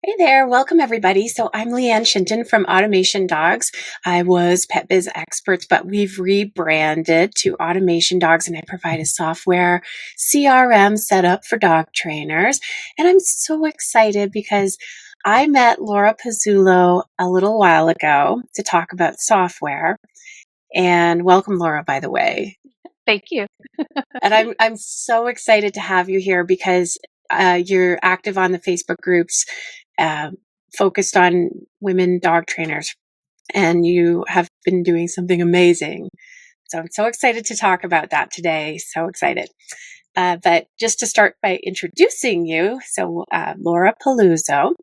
Hey there, welcome everybody. So I'm Leanne Shinton from Automation Dogs. I was Pet Biz Experts, but we've rebranded to Automation Dogs, and I provide a software CRM setup for dog trainers. And I'm so excited because I met Laura Pizzullo a little while ago to talk about software. And welcome, Laura, by the way. Thank you. And I'm so excited to have you here because you're active on the Facebook groups uh, focused on women dog trainers, and you have been doing something amazing. So I'm so excited to talk about that today. So excited. But just to start by introducing you, so Laura Paluzzo,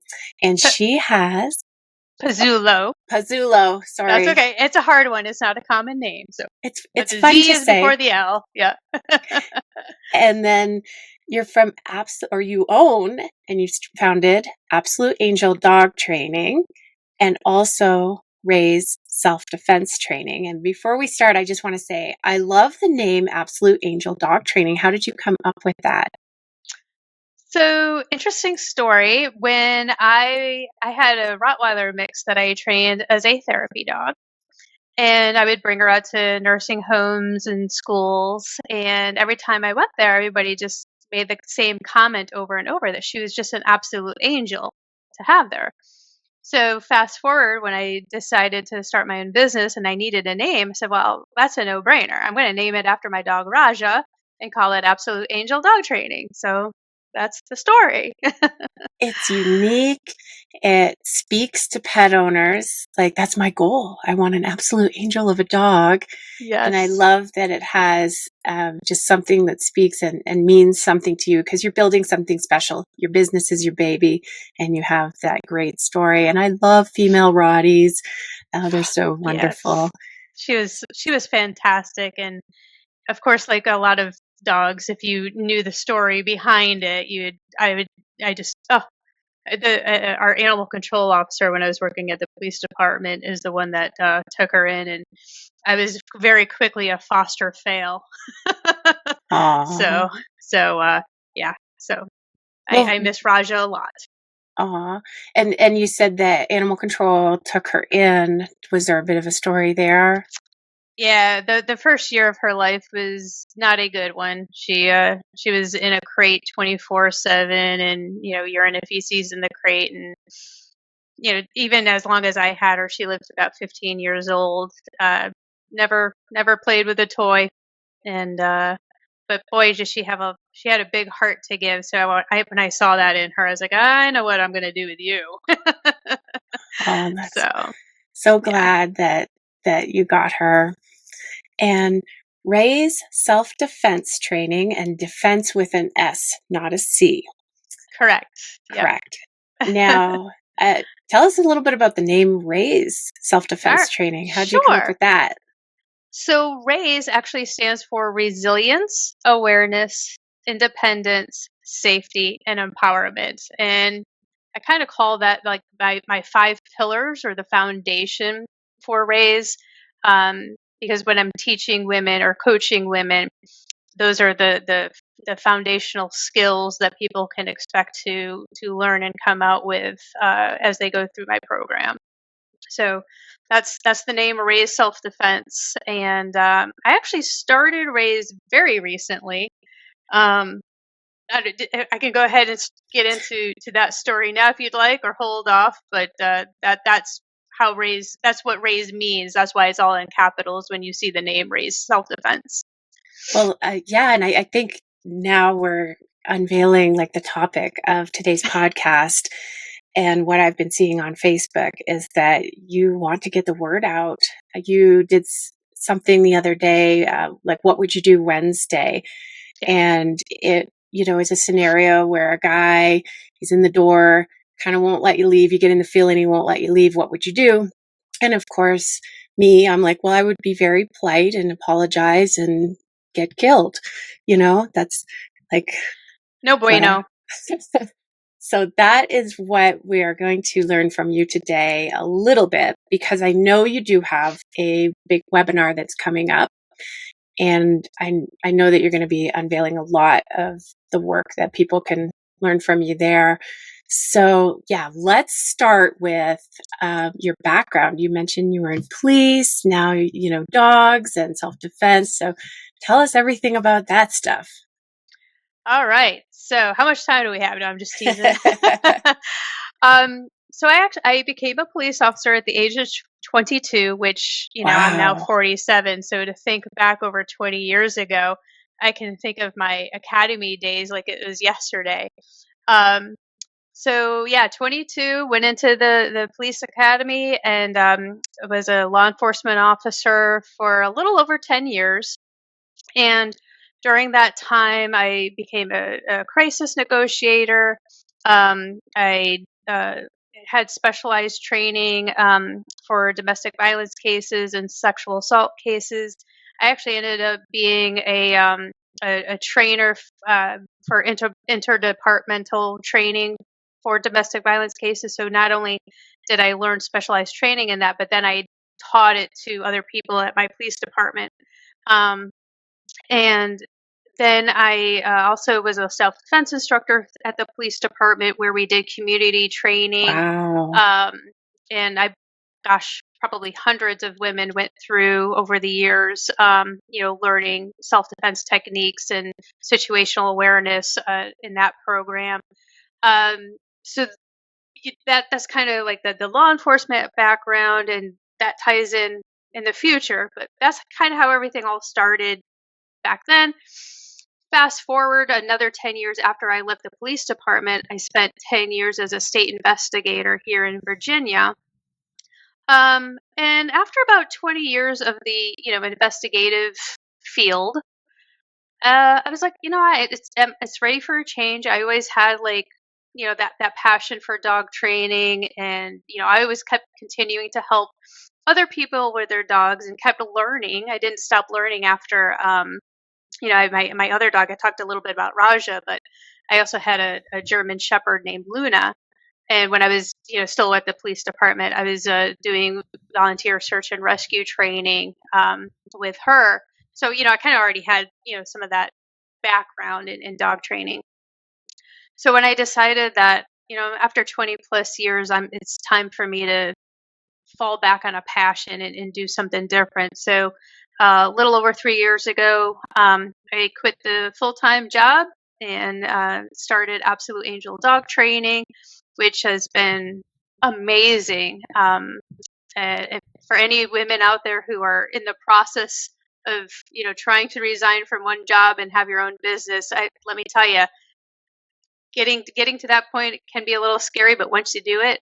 and she has Pizzullo. Pizzullo. Sorry, That's okay. It's a hard one. It's not a common name. So it's the fun Z to is say. before the L. Yeah. And then you're from you own and you founded Absolute Angel Dog Training and also Raise Self-Defense Training. And before we start, I just want to say I love the name Absolute Angel Dog Training. How did you come up with that? So interesting story. When I had a Rottweiler mix that I trained as a therapy dog, and I would bring her out to nursing homes and schools. And every time I went there, everybody just made the same comment over and over that she was just an absolute angel to have there. So fast forward when I decided to start my own business and I needed a name, I said, well, that's a no-brainer. I'm going to name it after my dog Raja and call it Absolute Angel Dog Training. So that's the story. It's unique. It speaks to pet owners. Like, that's my goal. I want an absolute angel of a dog. And I Yes. love that it has just something that speaks and means something to you because you're building something special. Your business is your baby, and you have that great story. And I love female Rotties. They're so wonderful. Yes. She was fantastic. And of course, like a lot of dogs, if you knew the story behind it, our animal control officer when I was working at the police department is the one that took her in, and I was very quickly a foster fail. Aww. Yeah. So Well, I miss Raja a lot. aw. And you said that animal control took her in. Was there a bit of a story there? Yeah, the first year of her life was not a good one. She was in a crate 24/7, and urine and feces in the crate, and even as long as I had her, she lived about 15 years old. Never played with a toy, and but boy, does she had a big heart to give. So when I saw that in her, I was like, I know what I'm going to do with you. Oh, that's So so yeah, glad that you got her. And Ray's self-defense training, and defense with an S, not a C. correct. Yep. Correct. Now, tell us a little bit about the name Ray's All self-defense right. training. How did you come up Sure. with that? So RAISE actually stands for resilience, awareness, independence, safety, and empowerment. And I kind of call that like my five pillars or the foundation for RAISE. Because when I'm teaching women or coaching women, those are the foundational skills that people can expect to learn and come out with as they go through my program. So that's the name Raise Self Defense, and I actually started Raise very recently. Um, I can go ahead and get into that story now if you'd like, or hold off. But that's how Raise. That's what Raise means. That's why it's all in capitals when you see the name Raise Self Defense. Well, yeah, and I think now we're unveiling like the topic of today's podcast. And what I've been seeing on Facebook is that you want to get the word out. You did something the other day, like what would you do Wednesday? Yeah. And it, is a scenario where a guy, he's in the door, kind of won't let you leave. You get in the feeling he won't let you leave. What would you do? And of course, I'm like, well, I would be very polite and apologize and get killed. That's like No bueno. So that is what we are going to learn from you today a little bit, because I know you do have a big webinar that's coming up. And I know that you're going to be unveiling a lot of the work that people can learn from you there. So, yeah, let's start with your background. You mentioned you were in police, now, dogs and self defense. So, tell us everything about that stuff. All right. So, how much time do we have? No, I'm just teasing. So I became a police officer at the age of 22, which, I'm now Wow. 47. So to think back over 20 years ago, I can think of my academy days like it was yesterday. Um, so yeah, 22, went into the police academy and was a law enforcement officer for a little over 10 years. And during that time, I became a crisis negotiator. I had specialized training for domestic violence cases and sexual assault cases. I actually ended up being a trainer for interdepartmental training for domestic violence cases. So not only did I learn specialized training in that, but then I taught it to other people at my police department. Um, and then I also was a self defense instructor at the police department where we did community training. Wow. Um, and probably hundreds of women went through over the years, learning self defense techniques and situational awareness in that program. So that's kind of like the law enforcement background, and that ties in the future. But that's kind of how everything all started back then. Fast forward another 10 years after I left the police department, I spent 10 years as a state investigator here in Virginia. And after about 20 years of the, investigative field, I was like, it's ready for a change. I always had like, that passion for dog training, and I always kept continuing to help other people with their dogs and kept learning. I didn't stop learning after my other dog. I talked a little bit about Raja, but I also had a German Shepherd named Luna. And when I was, still at the police department, I was doing volunteer search and rescue training with her. So, I kind of already had, some of that background in dog training. So when I decided that, after 20 plus years, it's time for me to fall back on a passion and do something different. So a little over 3 years ago, I quit the full-time job and started Absolute Angel Dog Training, which has been amazing. For any women out there who are in the process of, trying to resign from one job and have your own business, let me tell you, getting to that point can be a little scary, but once you do it,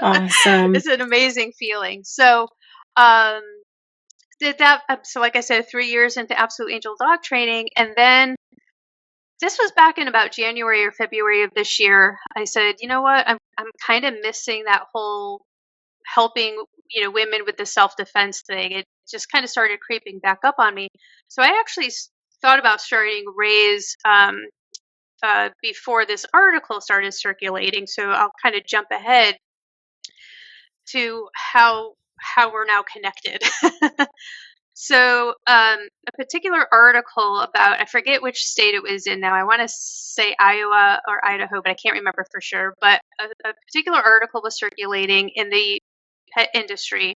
Awesome. it's an amazing feeling. So, um, did that. So, like I said, 3 years into Absolute Angel Dog Training, and then this was back in about January or February of this year. I said, you know what, I'm kind of missing that whole helping women with the self defense thing. It just kind of started creeping back up on me. So I actually thought about starting Raise before this article started circulating. So I'll kind of jump ahead to how we're now connected. So a particular article about, I forget which state it was in now. I want to say Iowa or Idaho, but I can't remember for sure. But a particular article was circulating in the pet industry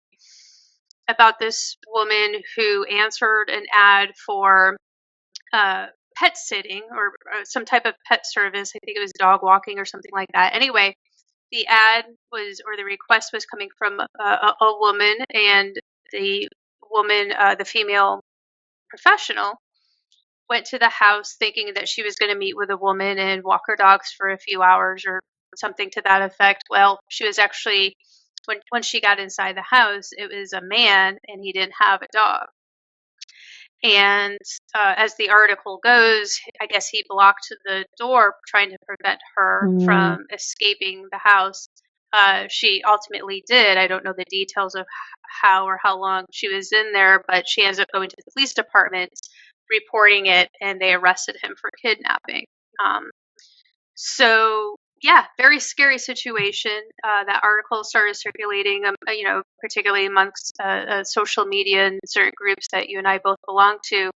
about this woman who answered an ad for pet sitting or some type of pet service. I think it was dog walking or something like that. Anyway, the ad was, or the request was coming from a woman, and the woman, the female professional, went to the house thinking that she was going to meet with a woman and walk her dogs for a few hours or something to that effect. Well, she was actually, when she got inside the house, it was a man and he didn't have a dog. And as the article goes, I guess he blocked the door, trying to prevent her Mm. from escaping the house. She ultimately did. I don't know the details of how or how long she was in there, but she ends up going to the police department, reporting it, and they arrested him for kidnapping. So yeah, very scary situation. That article started circulating, particularly amongst social media and certain groups that you and I both belong to.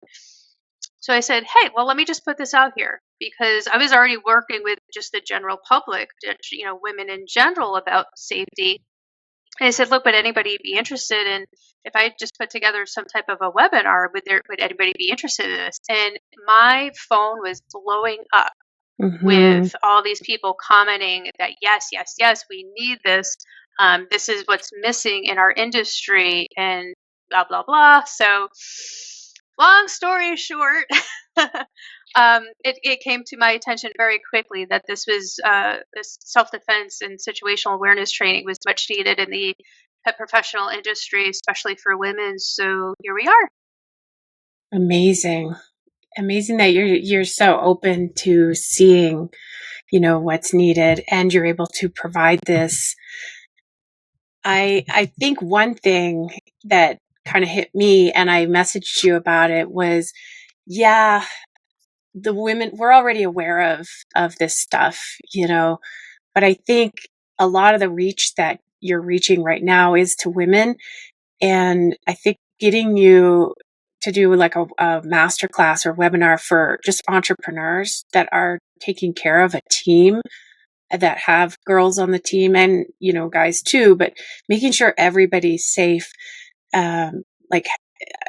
So I said, hey, well, let me just put this out here. because I was already working with just the general public, women in general, about safety. And I said, look, would anybody be interested in if I just put together some type of a webinar? Would anybody be interested in this? And my phone was blowing up Mm-hmm. with all these people commenting that yes, yes, yes, we need this. This is what's missing in our industry, and blah blah blah. So, long story short, it came to my attention very quickly that this self defense and situational awareness training was much needed in the pet professional industry, especially for women. So here we are. Amazing. Amazing that you're so open to seeing, what's needed, and you're able to provide this. I think one thing that kind of hit me, and I messaged you about it, was, yeah, the women, we're already aware of this stuff, but I think a lot of the reach that you're reaching right now is to women. And I think getting you to do like a master class or webinar for just entrepreneurs that are taking care of a team, that have girls on the team, and guys too, but making sure everybody's safe. Like,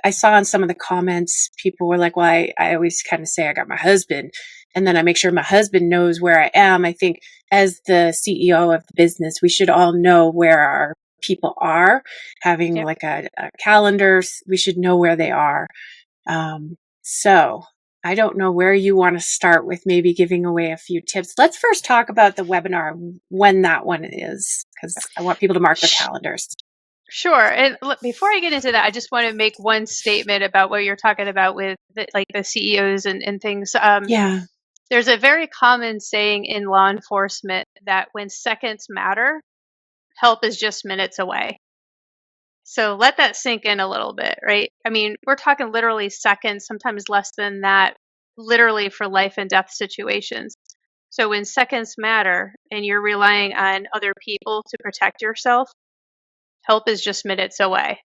I saw in some of the comments, people were like, well, I always kind of say I got my husband, and then I make sure my husband knows where I am. I think as the CEO of the business, we should all know where our people are, having Yep. like a calendar. We should know where they are. So I don't know where you want to start with, maybe giving away a few tips. Let's first talk about the webinar, when that one is, because I want people to mark their calendars. Sure. And look, before I get into that, I just want to make one statement about what you're talking about with the CEOs and things. Yeah. There's a very common saying in law enforcement that when seconds matter, help is just minutes away. So let that sink in a little bit, right? I mean, we're talking literally seconds, sometimes less than that, literally for life and death situations. So when seconds matter and you're relying on other people to protect yourself, help is just minutes away,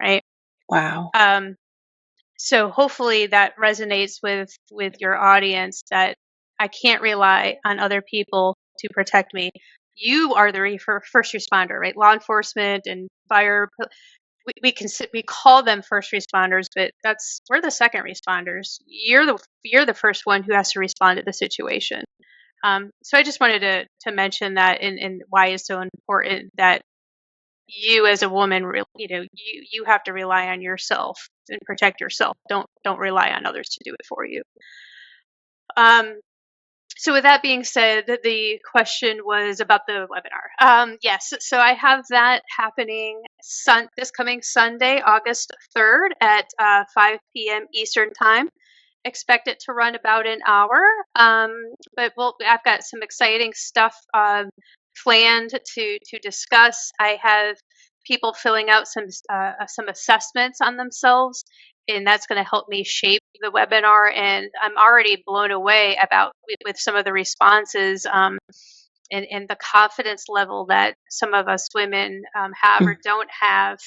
right? Wow. Um, so hopefully that resonates with your audience, that I can't rely on other people to protect me. You are the first responder, right? Law enforcement and fire, we call them first responders, but we're the second responders. You're the first one who has to respond to the situation. So I just wanted to mention that, and why it's so important that you as a woman, you have to rely on yourself and protect yourself. Don't rely on others to do it for you. Um, so with that being said, the question was about the webinar. Yes, so I have that happening this coming Sunday, August 3rd at 5 p.m. Eastern Time. Expect it to run about an hour, but I've got some exciting stuff planned to discuss. I have people filling out some assessments on themselves, and that's going to help me shape the webinar. And I'm already blown away with some of the responses, and the confidence level that some of us women have or don't have.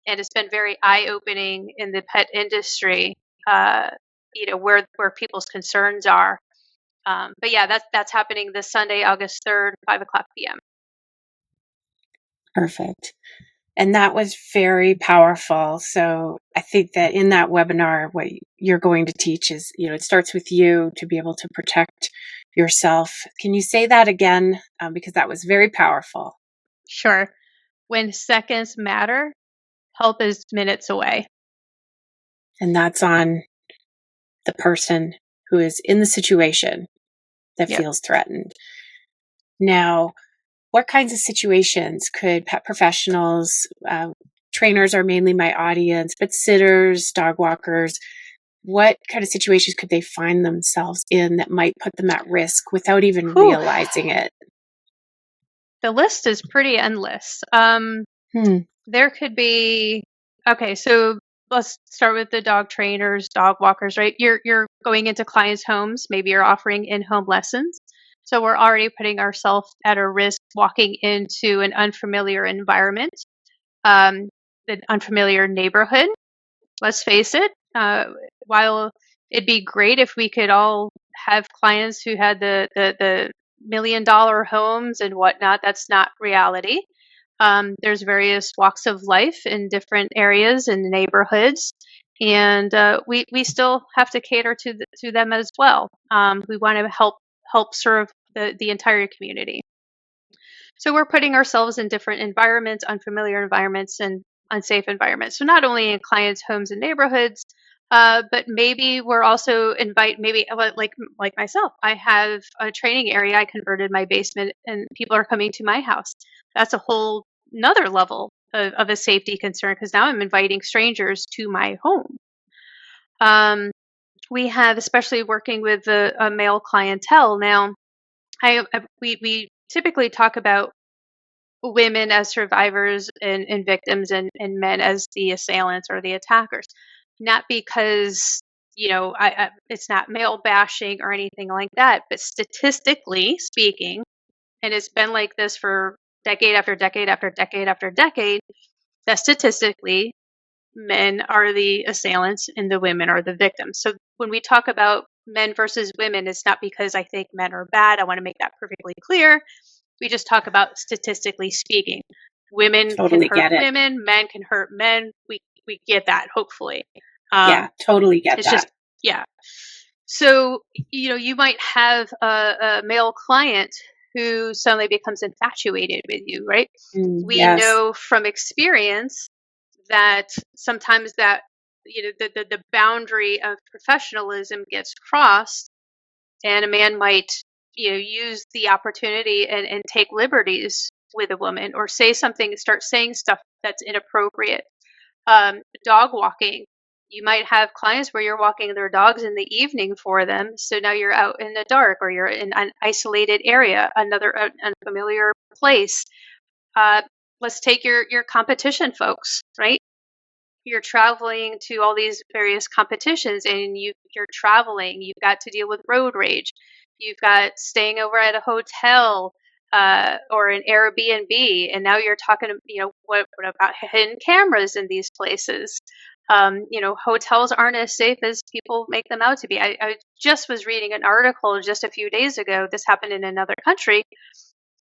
And it's been very eye opening in the pet industry. Where people's concerns are. But yeah, that's happening this Sunday, August 3rd, 5:00 p.m. Perfect. And that was very powerful. So I think that in that webinar, what you're going to teach is, it starts with you to be able to protect yourself. Can you say that again? Because that was very powerful. Sure. When seconds matter, help is minutes away. And that's on the person who is in the situation that Yep. feels threatened. Now, what kinds of situations could pet professionals, trainers are mainly my audience, but sitters, dog walkers, what kind of situations could they find themselves in that might put them at risk without even Whew. realizing it? The list is pretty endless. Hmm. There could be, okay, so let's start with the dog trainers, dog walkers, right? You're going into clients' homes, maybe you're offering in-home lessons. So we're already putting ourselves at a risk walking into an unfamiliar environment, an unfamiliar neighborhood. Let's face it, while It'd be great if we could all have clients who had the $1 million homes and whatnot. That's not reality. There's various walks of life in different areas and neighborhoods, and we still have to cater to them as well. We want to help serve the entire community. So we're putting ourselves in different environments, unfamiliar environments, and unsafe environments. So not only in clients' homes and neighborhoods, but maybe we're also maybe like myself. I have a training area. I converted my basement, and people are coming to my house. That's a whole another level of a safety concern because now I'm inviting strangers to my home. We have, especially working with a male clientele now. We typically talk about women as survivors and victims, and men as the assailants or the attackers. Not because, it's not male bashing or anything like that, but statistically speaking, and it's been like this for decade after decade after decade after decade, that statistically men are the assailants and the women are the victims. So when we talk about men versus women, it's not because I think men are bad. I want to make that perfectly clear. We just talk about statistically speaking. Women can Totally hurt get it. women, men can hurt men. We get that, hopefully. Yeah, totally get It's that. just, yeah. So, you might have a male client who suddenly becomes infatuated with you, right? We Yes, know from experience that sometimes that, the boundary of professionalism gets crossed, and a man might, use the opportunity and take liberties with a woman, or start saying stuff that's inappropriate. Dog walking. You might have clients where you're walking their dogs in the evening for them. So now you're out in the dark, or you're in an isolated area, another unfamiliar place. Uh, let's take your competition folks, right? You're traveling to all these various competitions, and you're traveling. You've got to deal with road rage. You've got staying over at a hotel or an Airbnb, and now you're talking. What about hidden cameras in these places? Hotels aren't as safe as people make them out to be. I just was reading an article just a few days ago. This happened in another country,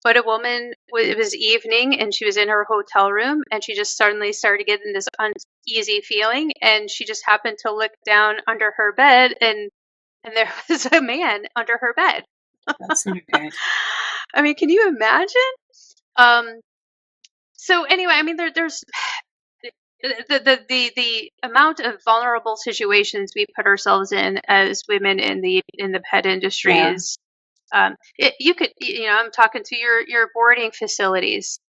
but a woman, it was evening and she was in her hotel room, and she just suddenly started getting this uneasy feeling, and she just happened to look down under her bed, and there was a man under her bed. that's not good. I mean, can you imagine? Um, so anyway, I mean, there's the amount of vulnerable situations we put ourselves in as women in the pet industry Yeah, is, you could, I'm talking to your boarding facilities,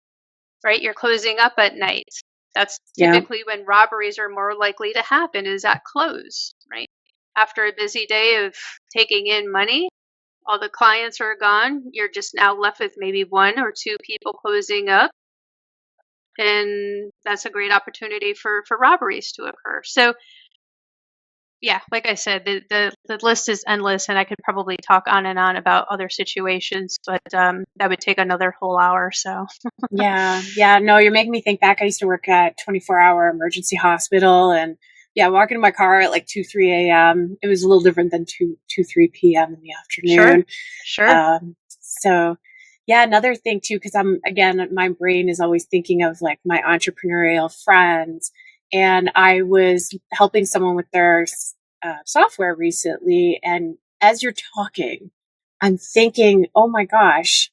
right? You're closing up at night. That's yeah, typically when robberies are more likely to happen, is at close, right? After a busy day of taking in money, all the clients are gone. You're just now left with maybe one or two people closing up. And that's a great opportunity for robberies to occur. So, yeah, like I said, the list is endless, and I could probably talk on and on about other situations, but that would take another whole hour. So, yeah. No, you're making me think back. I used to work at 24-hour emergency hospital, and yeah, walking in my car at like 2, 3 a.m. It was a little different than 2, 3 p.m. in the sure, afternoon. sure. So yeah, another thing too, because my brain is always thinking of like my entrepreneurial friends, and I was helping someone with their software recently, and as you're talking, I'm thinking, oh my gosh,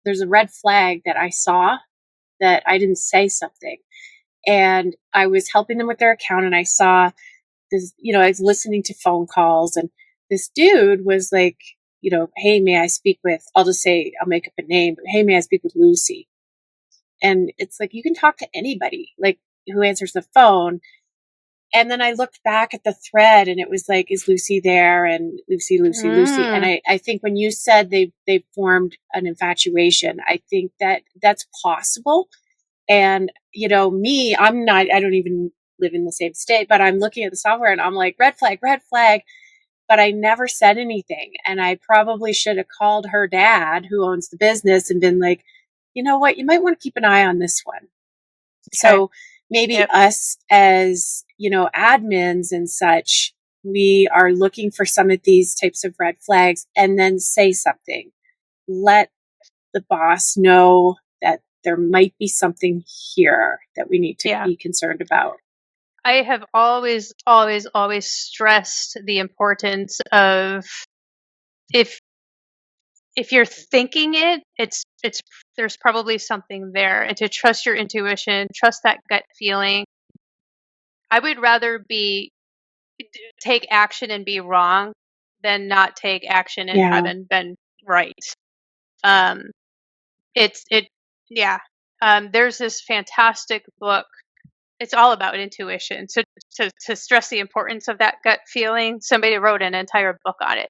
there's a red flag that I saw that I didn't say something. And I was helping them with their account, and I saw this, I was listening to phone calls, and this dude was like, hey, may I speak with, I'll just say, I'll make up a name, but hey, may I speak with Lucy? And it's like, you can talk to anybody, like, who answers the phone. And then I looked back at the thread, and it was like, is Lucy there? And Lucy, Lucy, Lucy. And Mm, I think when you said they formed an infatuation, I think that that's possible. And, me, I don't even live in the same state, but I'm looking at the software and I'm like, red flag, red flag. But I never said anything. And I probably should have called her dad, who owns the business, and been like, you know what, you might want to keep an eye on this one. okay. So maybe Yep. us as, admins and such we are looking for some of these types of red flags, and then say something. Let the boss know that there might be something here that we need to be concerned about. I have always, always, always stressed the importance of if you're thinking it's there's probably something there, and to trust your intuition, trust that gut feeling. I would rather take action and be wrong than not take action and haven't been right. Um, it's it yeah. There's this fantastic book. It's all about intuition. So to stress the importance of that gut feeling, somebody wrote an entire book on it.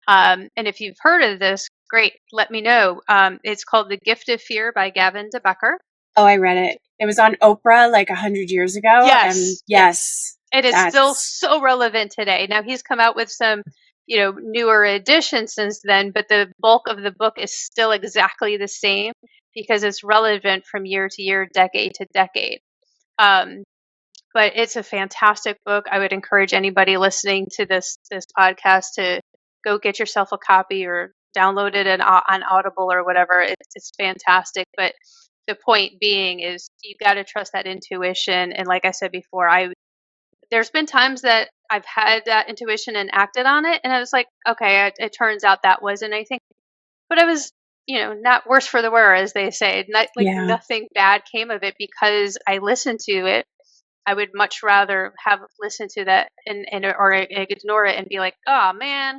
And if you've heard of this, great, let me know. It's called The Gift of Fear by Gavin de Becker. Oh, I read it. It was on Oprah like 100 years ago. Yes. And yes. It is still so relevant today. Now he's come out with some, newer editions since then, but the bulk of the book is still exactly the same because it's relevant from year to year, decade to decade. But it's a fantastic book. I would encourage anybody listening to this podcast to go get yourself a copy or download it on Audible or whatever. It's fantastic. But the point being is you got to trust that intuition. And like I said before, there's been times that I've had that intuition and acted on it, and I was like, okay, it turns out that wasn't anything. But I was, not worse for the wear, as they say. Nothing bad came of it because I listened to it. I would much rather have listened to that or ignore it and be like, oh man,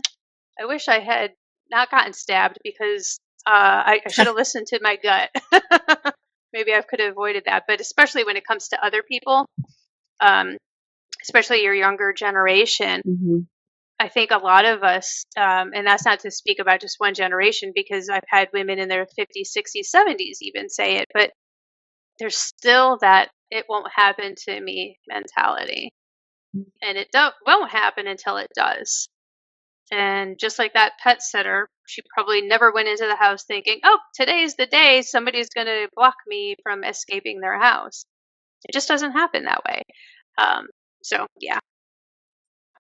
I wish I had not gotten stabbed because I should have listened to my gut. Maybe I could have avoided that. But especially when it comes to other people, especially your younger generation, I think a lot of us, and that's not to speak about just one generation, because I've had women in their 50s, 60s, 70s even say it, but there's still that it won't happen to me mentality. And it won't happen until it does. And just like that pet sitter, she probably never went into the house thinking, oh, today's the day somebody's going to block me from escaping their house. It just doesn't happen that way. So, yeah.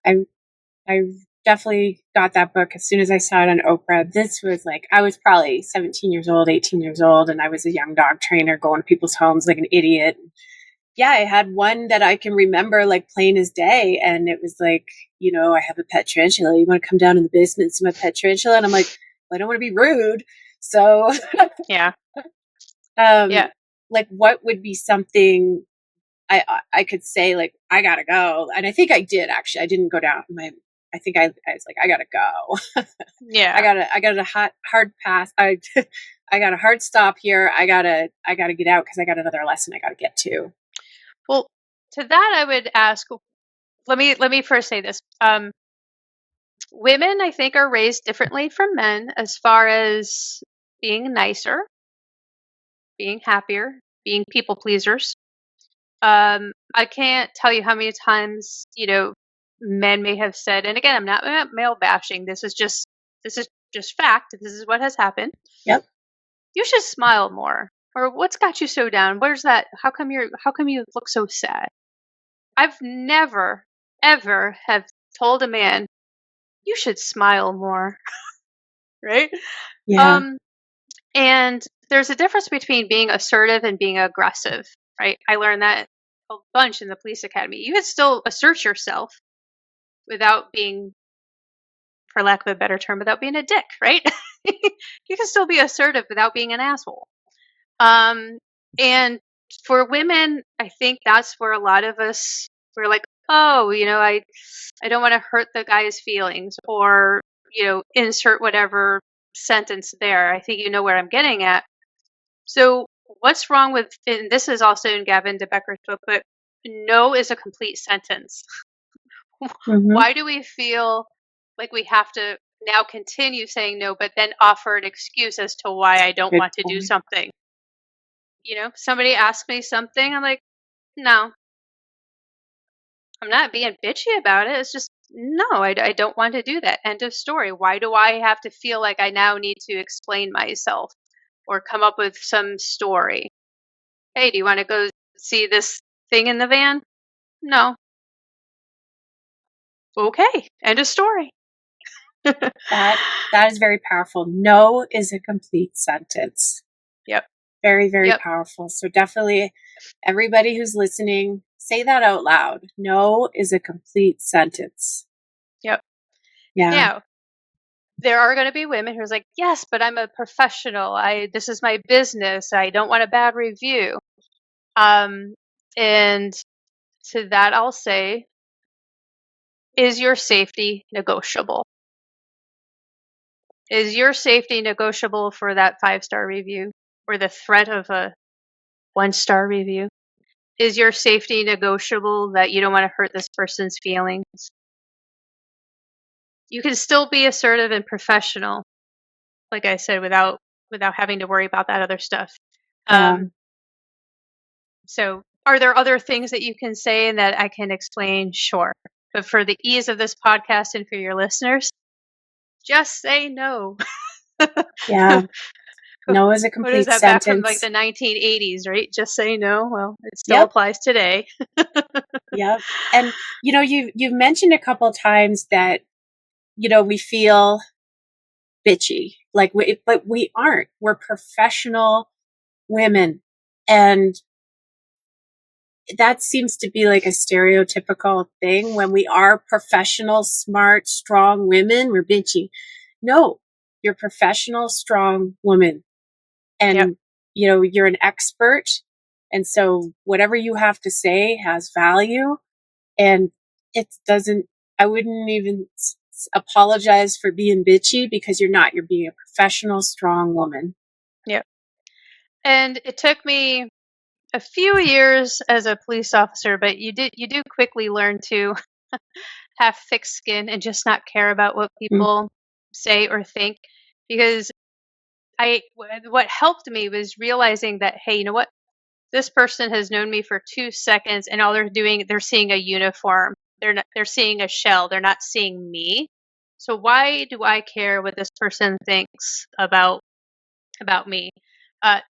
I definitely got that book as soon as I saw it on Oprah. This was like, I was probably 17 years old, 18 years old, and I was a young dog trainer going to people's homes like an idiot. Yeah, I had one that I can remember like plain as day. And it was like, I have a pet tarantula. You want to come down in the basement and see my pet tarantula? And I'm like, well, I don't want to be rude. So, yeah. Like, what would be something I could say, like, I gotta go? And I think I did, actually. I didn't go down. I think I was like, I gotta go. Yeah. I got a hard pass. I got a hard stop here. I gotta get out because I got another lesson I gotta get to. Well, to that I would ask, let me first say this. Women, I think, are raised differently from men as far as being nicer, being happier, being people pleasers. I can't tell you how many times, men may have said, and again, I'm not male bashing. This is just fact. This is what has happened. Yep. You should smile more. Or what's got you so down? Where's that? How come you look so sad? I've never, ever have told a man, you should smile more. Right? Yeah. And there's a difference between being assertive and being aggressive, right? I learned that a bunch in the police academy. You could still assert yourself without being, for lack of a better term, without being a dick, right? You can still be assertive without being an asshole. And for women, I think that's where a lot of us, we're like, oh, I don't want to hurt the guy's feelings, or, insert whatever sentence there. I think you know where I'm getting at. So what's wrong with, and this is also in Gavin de Becker's book, but no is a complete sentence. Why do we feel like we have to now continue saying no, but then offer an excuse as to why I don't want to do something? Somebody asks me something, I'm like, no. I'm not being bitchy about it. It's just, no, I don't want to do that. End of story. Why do I have to feel like I now need to explain myself or come up with some story? Hey, do you want to go see this thing in the van? No. Okay, end of story. That is very powerful. No is a complete sentence. Yep. Very, very Yep. powerful. So definitely everybody who's listening, say that out loud. No is a complete sentence. Yep. Yeah. Now, there are going to be women who's like, yes, but I'm a professional. This is my business. I don't want a bad review. And to that, I'll say, is your safety negotiable? Is your safety negotiable for that 5-star review or the threat of a 1-star review? Is your safety negotiable that you don't want to hurt this person's feelings? You can still be assertive and professional, like I said, without having to worry about that other stuff. Yeah. So are there other things that you can say and that I can explain? Sure. But for the ease of this podcast and for your listeners, just say no. Yeah. No is a What is complete that, back from like sentence. the 1980s, right? Just say no. Well, it still Yep. applies today. Yep. And you've mentioned a couple times that we feel bitchy, but we aren't. We're professional women, and that seems to be like a stereotypical thing. When we are professional, smart, strong women, we're bitchy. No, you're a professional, strong woman, Yep. and you're an expert, and so whatever you have to say has value. And it doesn't, I wouldn't even apologize for being bitchy, because you're not. You're being a professional, strong woman. Yep. And it took me a few years as a police officer, but you do quickly learn to have thick skin and just not care about what Mm, people say or think, because what helped me was realizing that, hey, you know what? This person has known me for 2 seconds, and all they're seeing a uniform. They're seeing a shell. They're not seeing me. So why do I care what this person thinks about me?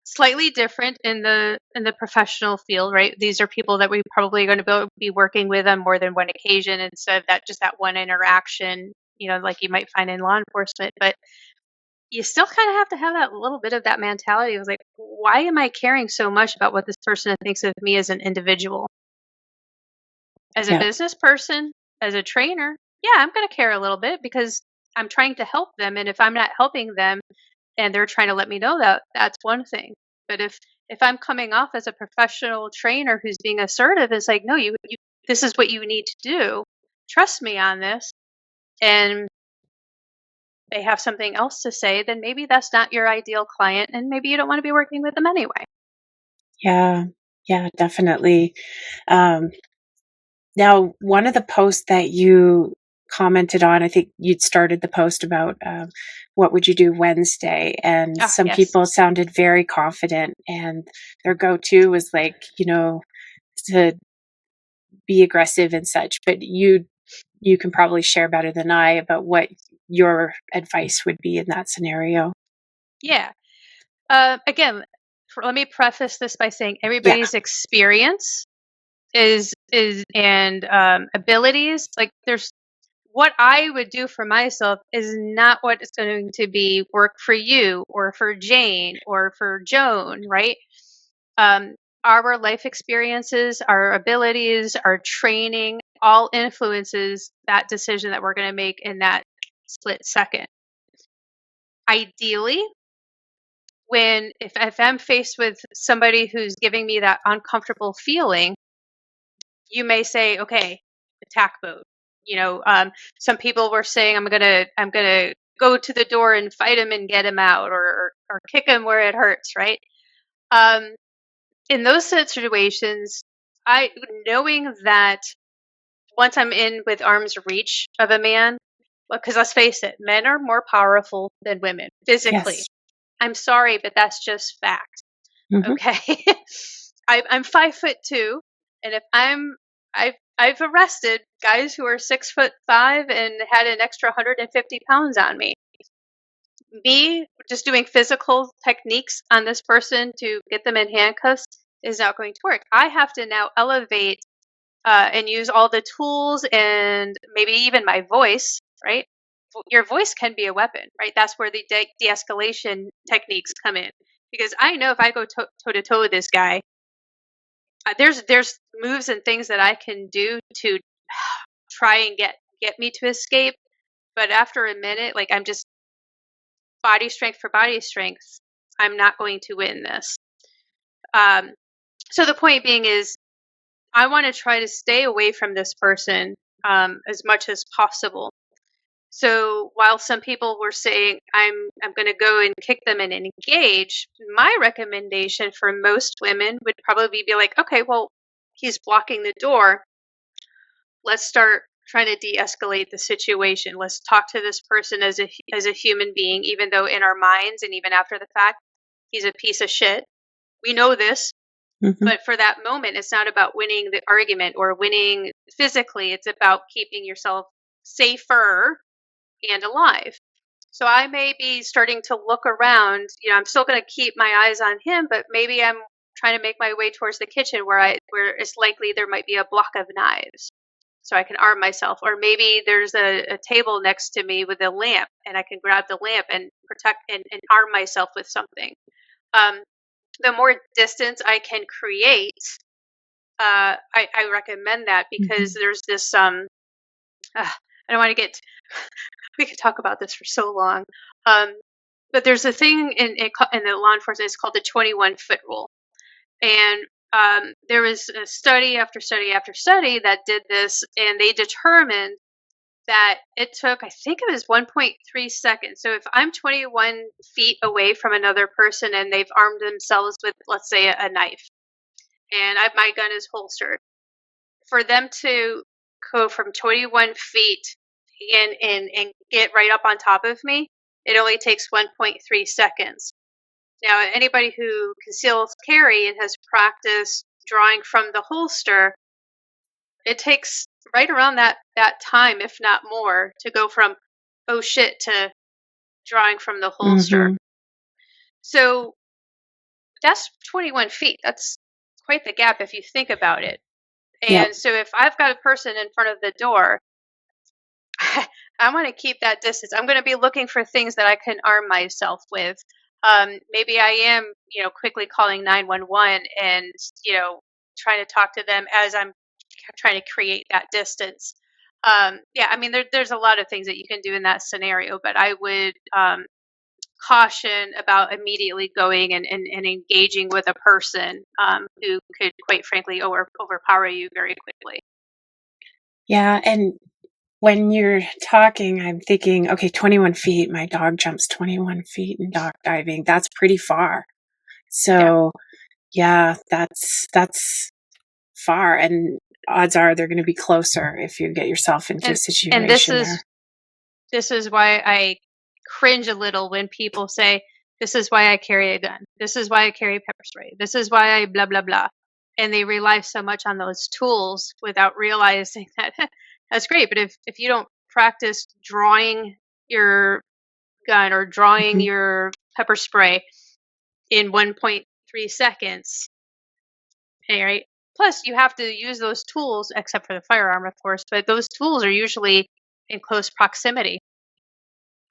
Slightly different in the professional field, right? These are people that we probably are going to be working with on more than one occasion instead of that one interaction, like you might find in law enforcement. But you still kind of have to have that little bit of that mentality. It was like, why am I caring so much about what this person thinks of me as an individual? As a yeah. business person, as a trainer, yeah, I'm going to care a little bit because I'm trying to help them. And if I'm not helping them and they're trying to let me know that, that's one thing. But if I'm coming off as a professional trainer who's being assertive, it's like, no, you this is what you need to do. Trust me on this. And they have something else to say, then maybe that's not your ideal client and maybe you don't want to be working with them anyway. Yeah. Yeah, definitely. Um, Now, one of the posts that you commented on, I think you'd started the post about what would you do Wednesday, and Ah, some yes. people sounded very confident, and their go-to was like, to be aggressive and such. But you can probably share better than I about what your advice would be in that scenario. Yeah. Again, let me preface this by saying Yeah. everybody's experience is and abilities, like, there's what I would do for myself is not what is going to be work for you or for Jane or for Joan, right? Um, our life experiences, our abilities, our training, all influences that decision that we're going to make in that split second. Ideally, if I'm faced with somebody who's giving me that uncomfortable feeling, you may say, okay, attack mode. Some people were saying, I'm gonna go to the door and fight him and get him out, or kick him where it hurts, right? Um, in those situations, I knowing that once I'm in with arm's reach of a man, because let's face it, men are more powerful than women physically. Yes. I'm sorry, but that's just fact. Hmm. Okay. I'm 5'2", and if I've arrested guys who are 6'5" and had an extra 150 pounds on me. Me just doing physical techniques on this person to get them in handcuffs is not going to work. I have to now elevate and use all the tools and maybe even my voice, right? Your voice can be a weapon, right? That's where the de-escalation techniques come in. Because I know if I go toe to toe with this guy, there's moves and things that I can do to try and get me to escape. But after a minute, like I'm just body strength for body strength. I'm not going to win this. So the point being is, I want to try to stay away from this person as much as possible. So while some people were saying I'm going to go and kick them and engage, my recommendation for most women would probably be like, okay, well, he's blocking the door. Let's start trying to de-escalate the situation. Let's talk to this person as a human being, even though in our minds and even after the fact, he's a piece of shit. We know this. Mm-hmm. But for that moment, it's not about winning the argument or winning physically. It's about keeping yourself safer and alive. So I may be starting to look around. I'm still going to keep my eyes on him, but maybe I'm trying to make my way towards the kitchen where it's likely there might be a block of knives, so I can arm myself. Or maybe there's a table next to me with a lamp, and I can grab the lamp and protect and arm myself with something. The more distance I can create, I recommend that, because there's this I don't want to get we could talk about this for so long, but there's a thing in the law enforcement. It's called the 21-foot rule, and there was a study after study after study that did this, and they determined that it took, I think it was 1.3 seconds. So if I'm 21 feet away from another person and they've armed themselves with, let's say, a knife, and my gun is holstered, for them to go from 21 feet and get right up on top of me, it only takes 1.3 seconds. Now, anybody who conceals carry and has practiced drawing from the holster, it takes right around that time, if not more, to go from oh shit to drawing from the holster. Mm-hmm. So that's 21 feet. That's quite the gap if you think about it. And Yep. so if I've got a person in front of the door, I want to keep that distance. I'm going to be looking for things that I can arm myself with. Maybe I am, quickly calling 911 and, trying to talk to them as I'm trying to create that distance. There's a lot of things that you can do in that scenario, but I would caution about immediately going and engaging with a person who could, quite frankly, overpower you very quickly. Yeah. And when you're talking, I'm thinking, okay, 21 feet, my dog jumps 21 feet in dog diving. That's pretty far. So yeah, that's far. And odds are they're going to be closer if you get yourself into a situation and this is why I cringe a little when people say, this is why I carry a gun. This is why I carry pepper spray. This is why I blah, blah, blah. And they rely so much on those tools without realizing that that's great. But if you don't practice drawing your gun or drawing Mm-hmm. your pepper spray in 1.3 seconds, right? Plus, you have to use those tools, except for the firearm, of course, but those tools are usually in close proximity.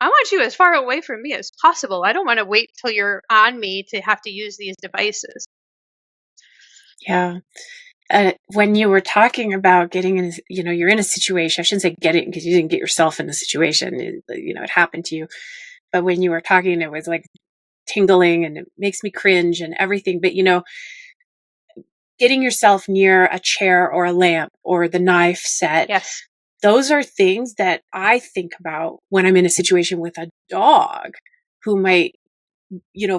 I want you as far away from me as possible. I don't want to wait till you're on me to have to use these devices. Yeah. When you were talking about getting in, you're in a situation, I shouldn't say get it because you didn't get yourself in the situation, it happened to you. But when you were talking, it was like tingling and it makes me cringe and everything. But, getting yourself near a chair or a lamp or the knife set. Yes. Those are things that I think about when I'm in a situation with a dog who might,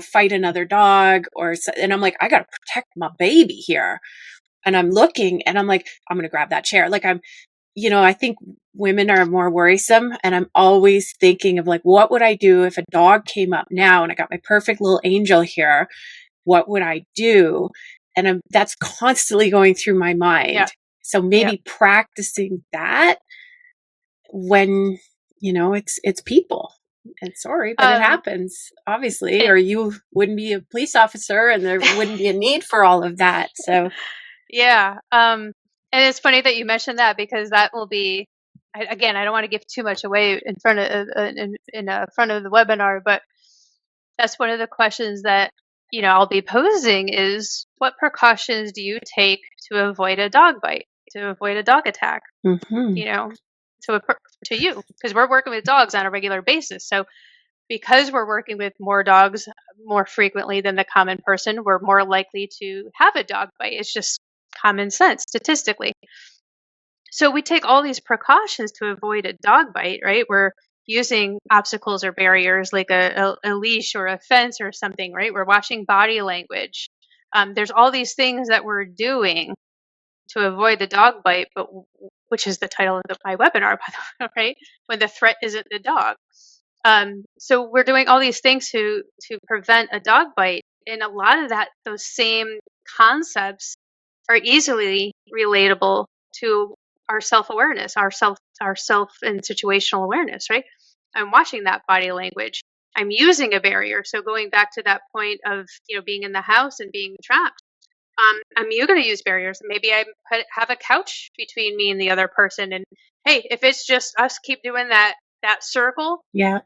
fight another dog and I'm like, I got to protect my baby here. And I'm looking and I'm like, I'm going to grab that chair. Like I think women are more worrisome, and I'm always thinking of like, what would I do if a dog came up now and I got my perfect little angel here? What would I do? And that's constantly going through my mind. Yeah. So maybe practicing that when, it's people. And sorry, but it happens, obviously, or you wouldn't be a police officer and there wouldn't be a need for all of that. So yeah. And it's funny that you mentioned that, because that will be, again, I don't want to give too much away in front of in front of the webinar, but that's one of the questions that I'll be posing is, what precautions do you take to avoid a dog bite, to avoid a dog attack? Mm-hmm. You know, to a, to you, because we're working with dogs on a regular basis. So because we're working with more dogs more frequently than the common person, we're more likely to have a dog bite. It's just common sense statistically. So we take all these precautions to avoid a dog bite, right? We're using obstacles or barriers like a leash or a fence or something, right? We're watching body language. There's all these things that we're doing to avoid the dog bite, but which is the title of my webinar, by the way, right? When the threat isn't the dog. So we're doing all these things to prevent a dog bite, and a lot of those same concepts are easily relatable to our self-awareness, our self and situational awareness, right? I'm watching that body language. I'm using a barrier. So going back to that point of being in the house and being trapped, you're going to use barriers. Maybe have a couch between me and the other person, and hey, if it's just us keep doing that circle, Yeah.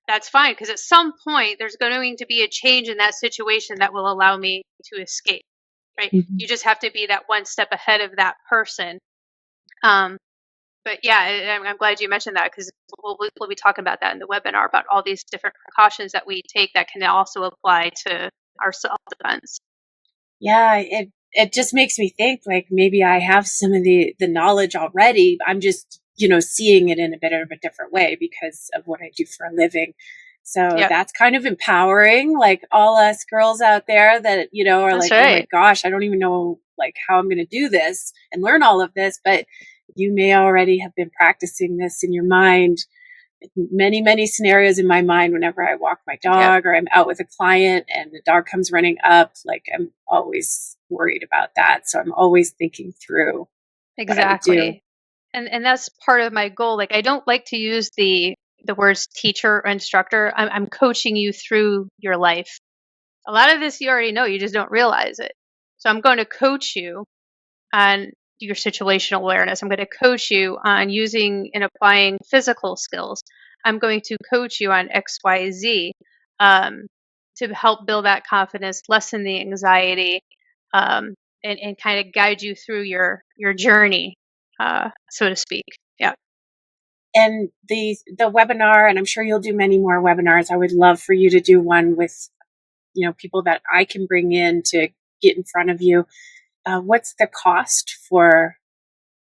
that's fine, because at some point there's going to be a change in that situation that will allow me to escape, right? Mm-hmm. You just have to be that one step ahead of that person. But yeah, I'm glad you mentioned that, because we'll be talking about that in the webinar, about all these different precautions that we take that can also apply to our self-defense. Yeah, it just makes me think like maybe I have some of the knowledge already. I'm just, seeing it in a bit of a different way because of what I do for a living. So Yep, that's kind of empowering, like all us girls out there that, are that's like, oh my right. gosh, I don't even know like how I'm going to do this and learn all of this, but you may already have been practicing this in your mind. Many, many scenarios in my mind whenever I walk my Yep, dog or I'm out with a client and the dog comes running up. Like I'm always worried about that. So I'm always thinking through what I would do. exactly. And that's part of my goal. Like, I don't like to use the words teacher or instructor. I'm coaching you through your life. A lot of this you already know, you just don't realize it. So I'm going to coach you on your situational awareness. I'm going to coach you on using and applying physical skills. I'm going to coach you on XYZ, um, to help build that confidence, lessen the anxiety, um, and kind of guide you through your journey, so to speak. Yeah. And the webinar, and I'm sure you'll do many more webinars. I would love for you to do one with, people that I can bring in to get in front of you. What's the cost for